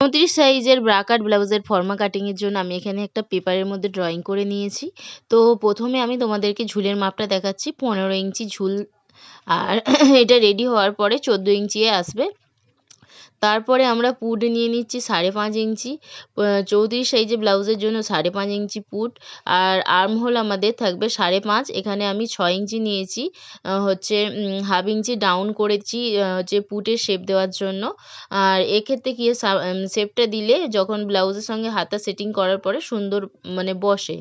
34 সাইজের ব্রা কাট ব্লাউজের ফর্মা কাটিংয়ের জন্য আমি এখানে একটা পেপারের মধ্যে ড্রয়িং করে নিয়েছি। তো প্রথমে আমি তোমাদেরকে ঝুলের মাপটা দেখাচ্ছি। 15 ইঞ্চি ঝুল আর এটা রেডি হওয়ার পরে 14 ইঞ্চি আসবে। তারপরে আমরা পুট নিয়ে নিচ্ছি 5.5 ইঞ্চি। 34 সাইজের ব্লাউজের জন্য 5.5 ইঞ্চি পুট, আর আর্ম হোল আমাদের থাকবে 5.5। এখানে আমি 6 ইঞ্চি নিয়েছি, হচ্ছে 1/2 ইঞ্চি ডাউন করেছি হচ্ছে পুটের শেপ দেওয়ার জন্য। আর এক্ষেত্রে কি শেপটা দিলে যখন ব্লাউজের সঙ্গে হাতা সেটিং করার পরে সুন্দর মানে বসে।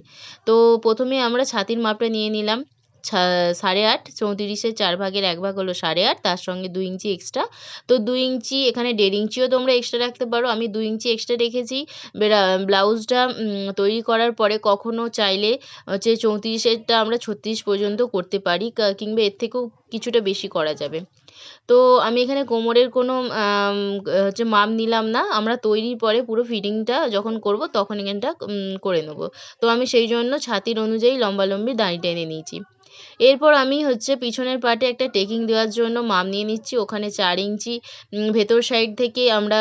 তো প্রথমে আমরা ছাতির মাপটা নিয়ে নিলাম 8.5। 34-এর 4 ভাগের 1 ভাগ হলো 8.5, তার সঙ্গে 2 ইঞ্চি এক্সট্রা। তো 2 ইঞ্চি, এখানে 1.5 ইঞ্চিও তোমরা এক্সট্রা রাখতে পারো। আমি 2 ইঞ্চি এক্সট্রা রেখেছি। ব্লাউজটা তৈরি করার পরে কখনো চাইলে হচ্ছে 34-এরটা আমরা 36 পর্যন্ত করতে পারি, কিংবা এর থেকেও কিছুটা বেশি করা যাবে। তো আমি এখানে কোমরের কোনো হচ্ছে মাপ নিলাম না। আমরা তৈরির পরে পুরো ফিটিংটা যখন করব তখন এখানটা করে নেব। তো আমি সেই জন্য ছাতির অনুযায়ী লম্বালম্বি দাড়ি টেনে নিয়েছি। এরপর আমি হচ্ছে পিছনের পার্টে একটা টেকিং দেওয়ার জন্য মাপ নিয়ে নিচ্ছি। ওখানে 4 ইঞ্চি ভেতর সাইড থেকে আমরা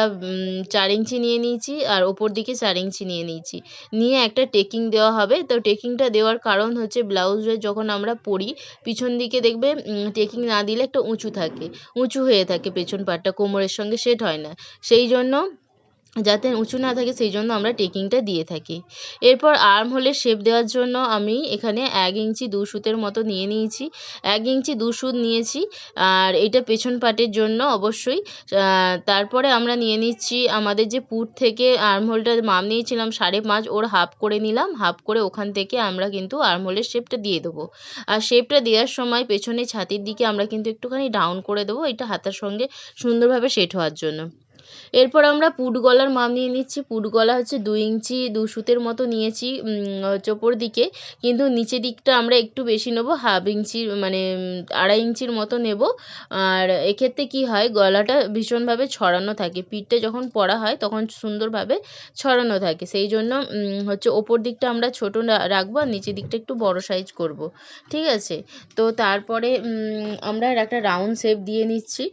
4 ইঞ্চি নিয়ে নিয়েছি, আর ওপর দিকে 4 ইঞ্চি নিয়ে নিয়েছি। নিয়ে একটা টেকিং দেওয়া হবে। তো টেকিংটা দেওয়ার কারণ হচ্ছে ব্লাউজে যখন আমরা পরি পিছন দিকে দেখবে টেকিং না দিলে একটা উঁচু থাকে, উঁচু হয়ে থাকে পেছন পার্টটা, কোমরের সঙ্গে সেট হয় না। সেই জন্য যাতে উঁচু না থাকে সেই জন্য আমরা টেকিংটা দিয়ে থাকি। এরপর আর্ম হোলের শেপ দেওয়ার জন্য আমি এখানে 1 ইঞ্চি 2 সুতের মতো নিয়ে নিয়েছি। 1 ইঞ্চি 2 সুত নিয়েছি, আর এটা পেছন পাটের জন্য অবশ্যই। তারপরে আমরা নিয়ে নিচ্ছি আমাদের যে পুট থেকে আর্ম হোলটার মাপ নিয়েছিলাম 5.5, ওর হাফ করে নিলাম। হাফ করে ওখান থেকে আমরা কিন্তু আর্ম হোলের শেপটা দিয়ে দেবো। আর শেপটা দেওয়ার সময় পেছনে ছাতির দিকে আমরা কিন্তু একটুখানি ডাউন করে দেবো, এটা হাতার সঙ্গে সুন্দরভাবে সেট হওয়ার জন্য। এরপর আমরা পুট গলার মাপ নিয়ে নিচ্ছি। পুট গলা হচ্ছে 2 ইঞ্চি 2 সুতের মতো নিয়েছি হচ্ছে ওপর দিকে, কিন্তু নিচের দিকটা আমরা একটু বেশি নেবো, 1/2 ইঞ্চির মানে 2.5 ইঞ্চির মতো নেব। আর এক্ষেত্রে কি হয়, গলাটা ভীষণভাবে ছড়ানো থাকে। পিঠটা যখন পরা হয় তখন সুন্দরভাবে ছড়ানো থাকে। সেই জন্য হচ্ছে ওপর দিকটা আমরা ছোট রাখবো, আর নিচের দিকটা একটু বড় সাইজ করব। ঠিক আছে? তো তারপরে আমরা একটা রাউন্ড শেপ দিয়ে নিচ্ছি।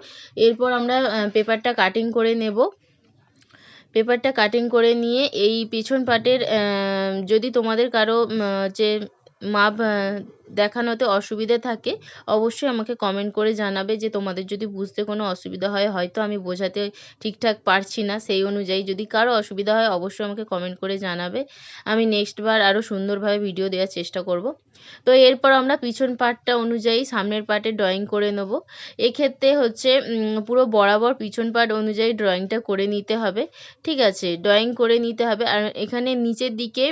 এরপর আমরা পেপারটা কাটিং করে নেব। পেপারটা কাটিং করে নিয়ে এই পেছন পার্টের যদি তোমাদের কারো যে মাপ দেখানোতে অসুবিধে থাকে অবশ্যই আমাকে কমেন্ট করে জানাবে, যে তোমাদের যদি বুঝতে কোনো অসুবিধা হয়, হয়তো আমি বোঝাতে ঠিকঠাক পারছি না, সেই অনুযায়ী যদি কারো অসুবিধা হয় অবশ্যই আমাকে কমেন্ট করে জানাবে। আমি নেক্সট বার আরও সুন্দরভাবে ভিডিও দেওয়ার চেষ্টা করব। তো এরপর আমরা পিছন পার্টটা অনুযায়ী সামনের পার্টে ড্রয়িং করে নেব। এক্ষেত্রে হচ্ছে পুরো বরাবর পিছন পার্ট অনুযায়ী ড্রয়িংটা করে নিতে হবে। ঠিক আছে? ড্রয়িং করে নিতে হবে। আর এখানে নিচের দিকে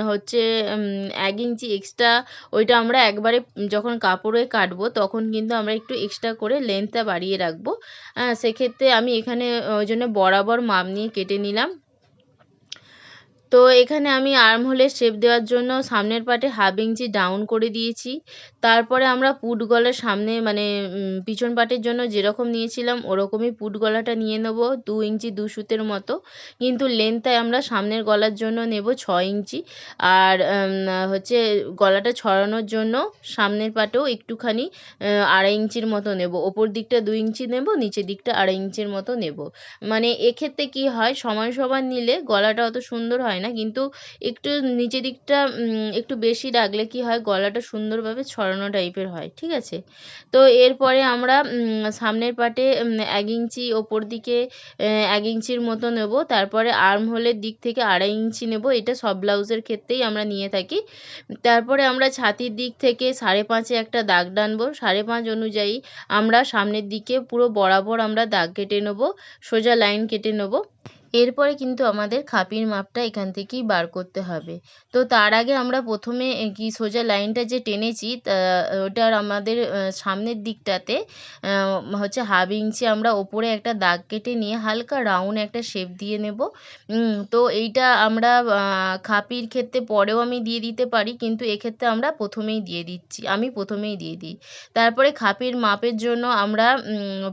হচ্ছে 1 ইঞ্চি এক্সট্রা, ওইটা আমরা একবারে যখন কাপড়ে কাটবো তখন কিন্তু আমরা একটু এক্সট্রা করে লেন্থটা বাড়িয়ে রাখবো। সেক্ষেত্রে আমি এখানে ওই জন্য বরাবর মাপ নিয়ে কেটে নিলাম। তো এখানে আমি আর্ম হোলের শেপ দেওয়ার জন্য সামনের পার্টে 1/2 ইঞ্চি ডাউন করে দিয়েছি। তারপরে আমরা পুট গলার সামনে মানে পিছন পার্টের জন্য যেরকম নিয়েছিলাম ওরকমই পুট গলাটা নিয়ে নেব, 2 ইঞ্চি 2 সুতের মতো। কিন্তু লেন্থটায় আমরা সামনের গলার জন্য নেব 6 ইঞ্চি। আর হচ্ছে গলাটা ছড়ানোর জন্য সামনের পার্টেও একটুখানি 2.5 ইঞ্চির মতো নেব। ওপর দিকটা 2 ইঞ্চি নেব, নিচের দিকটা 2.5 ইঞ্চির মতো নেব। মানে এক্ষেত্রে কি হয়, সমান সমান নিলে গলাটা অত সুন্দর হয় না, কিন্তু একটু নিচের দিকটা একটু বেশি রাখলে কি হয়, গলাটা সুন্দরভাবে ছড়ানো টাইপের হয়। ঠিক আছে? তো এরপরে আমরা সামনের পার্টে 1 ইঞ্চি ওপর দিকে 1 ইঞ্চির মতো নেব। তারপরে আর্ম হোলের দিক থেকে 2.5 ইঞ্চি নেব। এটা সব ব্লাউজের ক্ষেত্রেই আমরা নিয়ে থাকি। তারপরে আমরা ছাতির দিক থেকে 5.5-এ একটা দাগ টানবো। 5.5 অনুযায়ী আমরা সামনের দিকে পুরো বরাবর আমরা দাগ কেটে নেব, সোজা লাইন কেটে নেব। এরপরে কিন্তু আমাদের খাপির মাপটা এখান থেকেই বার করতে হবে। তো তার আগে আমরা প্রথমে কি সোজা লাইনটা যে টেনেছি ওটার আমাদের সামনের দিকটাতে হচ্ছে 1/2 ইঞ্চি আমরা ওপরে একটা দাগ কেটে নিয়ে হালকা রাউন্ড একটা শেপ দিয়ে নেব। তো এইটা আমরা খাপির ক্ষেত্রে পরেও আমি দিয়ে দিতে পারি, কিন্তু এক্ষেত্রে আমরা প্রথমেই দিয়ে দিচ্ছি, আমি প্রথমেই দিয়ে দিই। তারপরে খাপির মাপের জন্য আমরা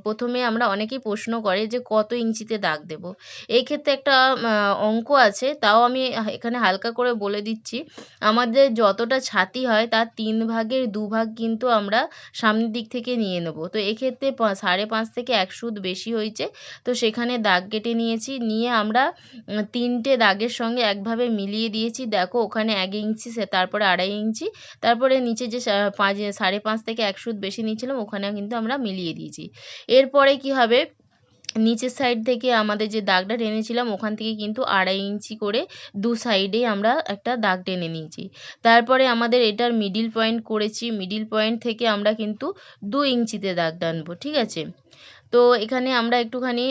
প্রথমে আমরা অনেকেই প্রশ্ন করে যে কত ইঞ্চিতে দাগ দেবো। এই এক্ষেত্রে একটা অঙ্ক আছে, তাও আমি এখানে হালকা করে বলে দিচ্ছি। আমাদের যতটা ছাতি হয় তার ৩ ভাগের ২ ভাগ কিন্তু আমরা সামনের দিক থেকে নিয়ে নেব। তো এক্ষেত্রে ৫.৫ থেকে ১ সুত বেশি হয়েছে। তো সেখানে দাগ কেটে নিয়েছি। নিয়ে আমরা ৩ টে দাগের সঙ্গে একভাবে মিলিয়ে দিয়েছি। দেখো ওখানে ১ ইঞ্চি, তারপরে ২.৫ ইঞ্চি, তারপরে নিচে যে ৫.৫ থেকে ১ সুত বেশি নিয়েছিলাম ওখানেও কিন্তু আমরা মিলিয়ে দিয়েছি। এরপরে কি হবে, নিচের সাইড থেকে আমাদের যে দাগটা টেনেছিলাম ওখান থেকে কিন্তু ২.৫ ইঞ্চি করে ২ সাইডেই আমরা একটা দাগ টেনে নিয়েছি। তারপরে আমাদের এটার মিডল পয়েন্ট করেছি। মিডল পয়েন্ট থেকে আমরা কিন্তু ২ ইঞ্চিতে দাগ টানবো। ঠিক আছে? তো এখানে আমরা একটুখানি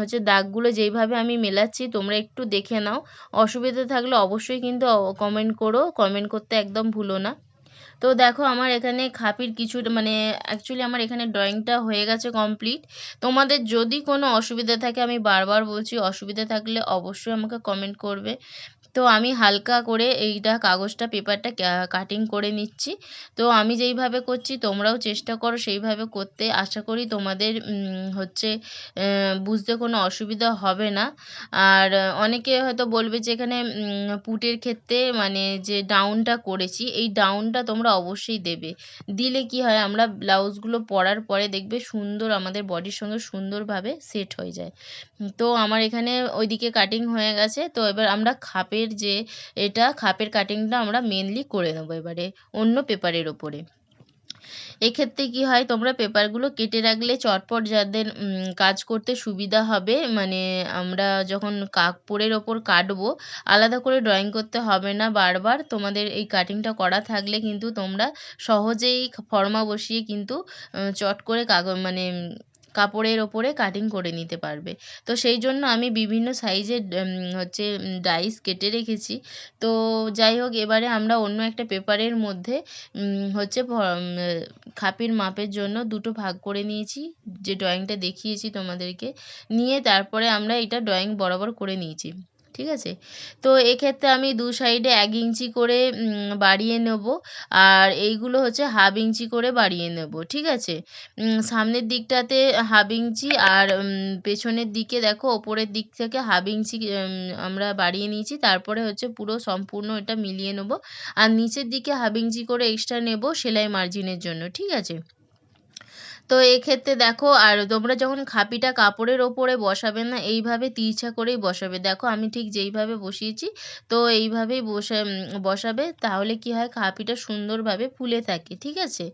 হচ্ছে দাগগুলো যেইভাবে আমি মেলাচ্ছি তোমরা একটু দেখে নাও। অসুবিধা থাকলে অবশ্যই কিন্তু কমেন্ট করো। কমেন্ট করতে একদম ভুলো না। তো দেখো আমার এখানে খাপির কিছুটা মানে অ্যাকচুয়ালি আমার এখানে ড্রয়িংটা হয়ে গেছে কমপ্লিট। তোমাদের যদি কোনো অসুবিধা থাকে, আমি বারবার বলছি, অসুবিধা থাকলে অবশ্যই আমাকে কমেন্ট করবে। তো আমি হালকা করে এইটা কাগজটা পেপারটা কাটিং করে নিচ্ছি। তো আমি যেইভাবে করছি তোমরাও চেষ্টা করো সেইভাবে করতে। আশা করি তোমাদের হচ্ছে বুঝতে কোনো অসুবিধা হবে না। আর অনেকে হয়তো বলবে যে এখানে পুটের ক্ষেত্রে মানে যে ডাউনটা করেছি, এই ডাউনটা তোমরা অবশ্যই দেবে। দিলে কি হয়, আমরা ব্লাউজগুলো পরার পরে দেখবে সুন্দর আমাদের বডির সঙ্গে সুন্দরভাবে সেট হয়ে যায়। তো আমার এখানে ওইদিকে কাটিং হয়ে গেছে। তো এবার আমরা খাপের যে খাপের কাটিংটা আমরা মেইনলি করে নেবো এবারে অন্য পেপারের ওপরে। এক্ষেত্রে কি হয়, তোমরা পেপারগুলো কেটে রাখলে চটপট যাদের কাজ করতে সুবিধা হবে, মানে আমরা যখন কাপড়ের ওপর কাটবো আলাদা করে ড্রয়িং করতে হবে না বারবার। তোমাদের এই কাটিংটা করা থাকলে কিন্তু তোমরা সহজেই ফর্মা বসিয়ে কিন্তু চট করে মানে কাপড়ের ওপরে কাটিং করে নিতে পারবে। তো সেই জন্য আমি বিভিন্ন সাইজের হচ্ছে ডাইস কেটে রেখেছি। তো যাই হোক, এবারে আমরা অন্য একটা পেপারের মধ্যে হচ্ছে খাপির মাপের জন্য ২ টো ভাগ করে নিয়েছি, যে ড্রয়িংটা দেখিয়েছি তোমাদেরকে। নিয়ে তারপরে আমরা এটা ড্রয়িং বরাবর করে নিয়েছি। ঠিক আছে? তো এক্ষেত্রে আমি ২ সাইডে ১ ইঞ্চি করে বাড়িয়ে নেব। আর এইগুলো হচ্ছে 1/2 ইঞ্চি করে বাড়িয়ে নেব। ঠিক আছে? সামনের দিকটাতে 1/2 ইঞ্চি, আর পেছনের দিকে দেখো ওপরের দিক থেকে 1/2 ইঞ্চি আমরা বাড়িয়ে নিয়েছি। তারপরে হচ্ছে পুরো সম্পূর্ণ এটা মিলিয়ে নেব। আর নিচের দিকে 1/2 ইঞ্চি করে এক্সট্রা নেব সেলাই মার্জিনের জন্য। ঠিক আছে? তো এক্ষেত্রে দেখো, আর তোমরা যখন খাপিটা কাপড়ের ওপরে বসাবে না, এইভাবে তিরছা করেই বসাবে। দেখো আমি ঠিক যেইভাবে বসিয়েছি, তো এইভাবেই বসাবে। তাহলে কি হয়, খাপিটা সুন্দরভাবে ফুলে থাকে। ঠিক আছে?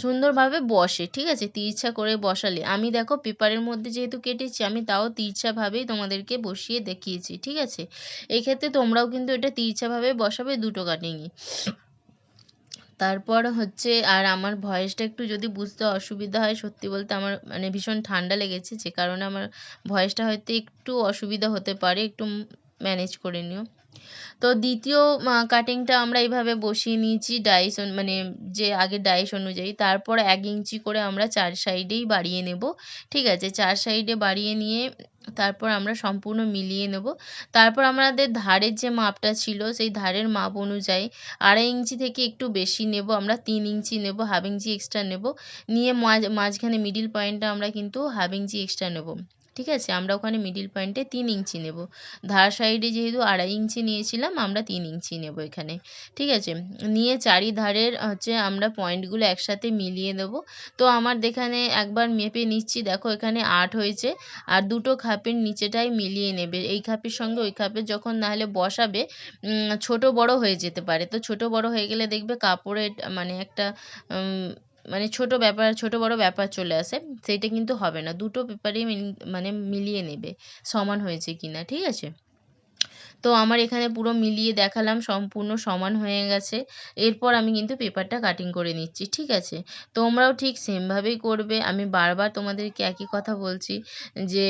সুন্দরভাবে বসে। ঠিক আছে? তিরছা করে বসালে। আমি দেখো পেপারের মধ্যে যেহেতু কেটেছি, আমি তাও তিরছাভাবেই তোমাদেরকে বসিয়ে দেখিয়েছি। ঠিক আছে? এক্ষেত্রে তোমরাও কিন্তু এটা তিরছাভাবে বসাবে ২ টো কাটিংই। তারপর হচ্ছে, আর আমার ভয়েসটা একটু যদি বুঝতে অসুবিধা হয়, সত্যি বলতে আমার মানে ভীষণ ঠান্ডা লেগেছে, যে কারণে আমার ভয়েসটা হয়তো একটু অসুবিধা হতে পারে। একটু ম্যানেজ করে নিও। তো দ্বিতীয় কাটিংটা আমরা এইভাবে বসিয়ে নিয়েছি মানে যে আগের ডাইস অনুযায়ী। তারপর ১ ইঞ্চি করে আমরা ৪ সাইডেই বাড়িয়ে নেব। ঠিক আছে? ৪ সাইডে বাড়িয়ে নিয়ে তারপর আমরা সম্পূর্ণ মিলিয়ে নেব। তারপর আমাদের ধারের যে মাপটা ছিল সেই ধারের মাপ অনুযায়ী ২.৫ ইঞ্চি থেকে একটু বেশি নেব আমরা, ৩ ইঞ্চি নেব, 1/2 ইঞ্চি এক্সট্রা নেব। নিয়ে মাঝখানে মিডল পয়েন্টটা আমরা কিন্তু 1/2 ইঞ্চি এক্সট্রা নেব। ঠিক আছে? আমরা ওখানে মিডল পয়েন্টে ৩ ইঞ্চি নেব। ধার সাইডে যেহেতু ২.৫ ইঞ্চি নিয়েছিলাম, আমরা ৩ ইঞ্চি নেব এখানে। ঠিক আছে? নিয়ে চারিধারের হচ্ছে আমরা পয়েন্টগুলো একসাথে মিলিয়ে দেব। তো আমার এখানে একবার মেপে নিচ্ছি, দেখো এখানে ৮ হয়েছে। আর ২ টো খাপের নিচেটাই মিলিয়ে নেবে। এই খাপের সঙ্গে ওই খাপের যখন নাহলে বসাবে ছোট বড় হয়ে যেতে পারে। তো ছোট বড় হয়ে গেলে দেখবে কাপড়ের মানে একটা উম মানে ছোট বড় ব্যাপার চলে আসে। সেইটা কিন্তু হবে না। ২ টো পেপারেই মানে মিলিয়ে নেবে সমান হয়েছে কিনা। ঠিক আছে? তো আমার এখানে পুরো মিলিয়ে দেখালাম সম্পূর্ণ সমান হয়ে গেছে। এরপর আমি কিন্তু পেপারটা কাটিং করে নিচ্ছি। ঠিক আছে? তোমরাও ঠিক সেমভাবেই করবে। আমি বারবার তোমাদেরকে একই কথা বলছি যে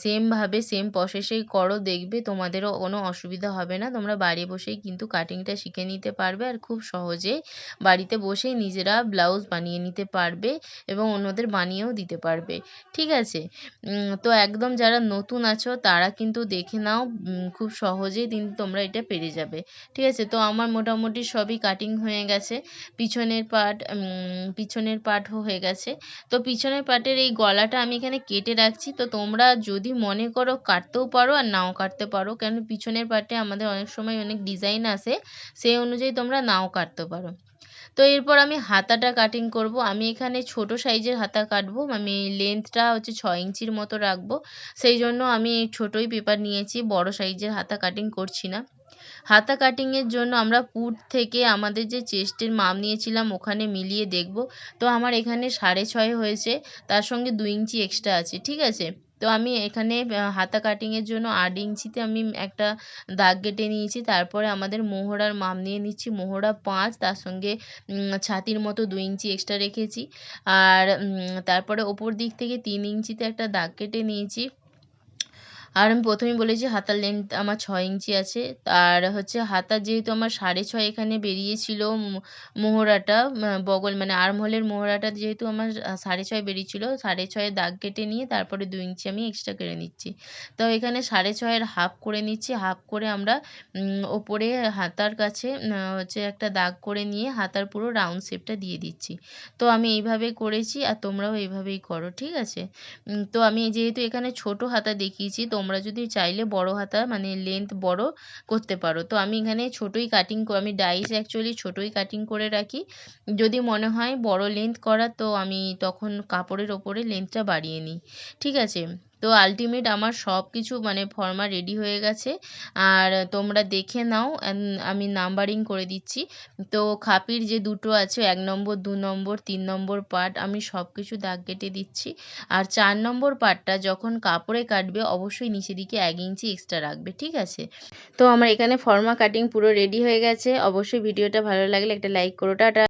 সেমভাবে সেম প্রসেসেই করো, দেখবে তোমাদেরও কোনো অসুবিধা হবে না। তোমরা বাড়ি বসেই কিন্তু কাটিংটা শিখে নিতে পারবে, আর খুব সহজেই বাড়িতে বসেই নিজেরা ব্লাউজ বানিয়ে নিতে পারবে এবং অন্যদের বানিয়েও দিতে পারবে। ঠিক আছে? তো একদম যারা নতুন আছো তারা কিন্তু দেখে নাও, খুব সহজেই কিন্তু তোমরা এটা পেরে যাবে। ঠিক আছে? তো আমার মোটামুটি সবই কাটিং হয়ে গেছে। পিছনের পার্টও হয়ে গেছে। তো পিছনের পার্টের এই গলাটা আমি এখানে কেটে রাখছি। তো তোমরা যদি মনে করো কাটতেও পারো আর নাও কাটতে পারো। কেন পিছনের পার্টে আমাদের অনেক সময় অনেক ডিজাইন আসে, সেই অনুযায়ী তোমরা নাও কাটতে পারো। তো এরপর আমি হাতাটা কাটিং করব। আমি এখানে ছোট সাইজের হাতা কাটবো। আমি লেন্থটা হচ্ছে 6 ইঞ্চির মতো রাখবো। সেই জন্য আমি ছোটই পেপার নিয়েছি, বড় সাইজের হাতা কাটিং করছি না। হাতা কাটিংয়ের জন্য আমরা পুট থেকে আমাদের যে চেস্টের মাপ নিয়েছিলাম ওখানে মিলিয়ে দেখব। তো আমার এখানে 6.5 হয়েছে, তার সঙ্গে 2 ইঞ্চি এক্সট্রা আছে। ঠিক আছে? তো আমি এখানে হাতা কাটিংয়ের জন্য 8 ইঞ্চিতে আমি একটা দাগ কেটে নিয়েছি। তারপরে আমাদের মোহরার মাপ নিয়ে নিচ্ছি। মোহরা 5, তার সঙ্গে ছাতির মতো 2 ইঞ্চি এক্সট্রা রেখেছি। আর তারপরে ওপর দিক থেকে 3 ইঞ্চিতে একটা দাগ কেটে নিয়েছি। আর আমি প্রথমেই বলেছি হাতার লেন্থ আমার 6 ইঞ্চি আছে। আর হচ্ছে হাতা যেহেতু আমার 6.5 এখানে বেরিয়েছিল, মোহরাটা বগল মানে আর্মহোলের মোহরাটা যেহেতু আমার 6.5 বেরিয়েছিল, 6.5 দাগ কেটে নিয়ে তারপরে 2 ইঞ্চি আমি এক্সট্রা কেটে নিচ্ছি। তো এখানে 6.5 হাফ করে নিচ্ছি। হাফ করে আমরা ওপরে হাতার কাছে হচ্ছে একটা দাগ করে নিয়ে হাতার পুরো রাউন্ড শেপটা দিয়ে দিচ্ছি। তো আমি এইভাবে করেছি আর তোমরাও এইভাবেই করো। ঠিক আছে? তো আমি যেহেতু এখানে ছোট হাতা দেখিয়েছি, তোমরা যদি চাইলে বড় হাতা মানে লেন্থ বড় করতে পারো। তো আমি এখানে ছোটই আমি ডাইস অ্যাকচুয়ালি ছোটই কাটিং করে রাখি। যদি মনে হয় বড় লেন্থ করার, তো আমি তখন কাপড়ের ওপরে লেন্থটা বাড়িয়ে নিই। ঠিক আছে? তো আল্টিমেট আমার সব কিছু মানে ফর্মা রেডি হয়ে গেছে। আর তোমরা দেখে নাও, আমি নাম্বারিং করে দিচ্ছি। তো খাপির যে দুটো আছে, 1 নম্বর, 2 নম্বর, 3 নম্বর পার্ট আমি সব কিছু দাগ কেটে দিচ্ছি। আর 4 নম্বর পার্টটা যখন কাপড়ে কাটবে অবশ্যই নিচের দিকে 1 ইঞ্চি এক্সট্রা রাখবে। ঠিক আছে? তো আমার এখানে ফর্মা কাটিং পুরো রেডি হয়ে গেছে। অবশ্যই ভিডিওটা ভালো লাগলে একটা লাইক করো। টাটা।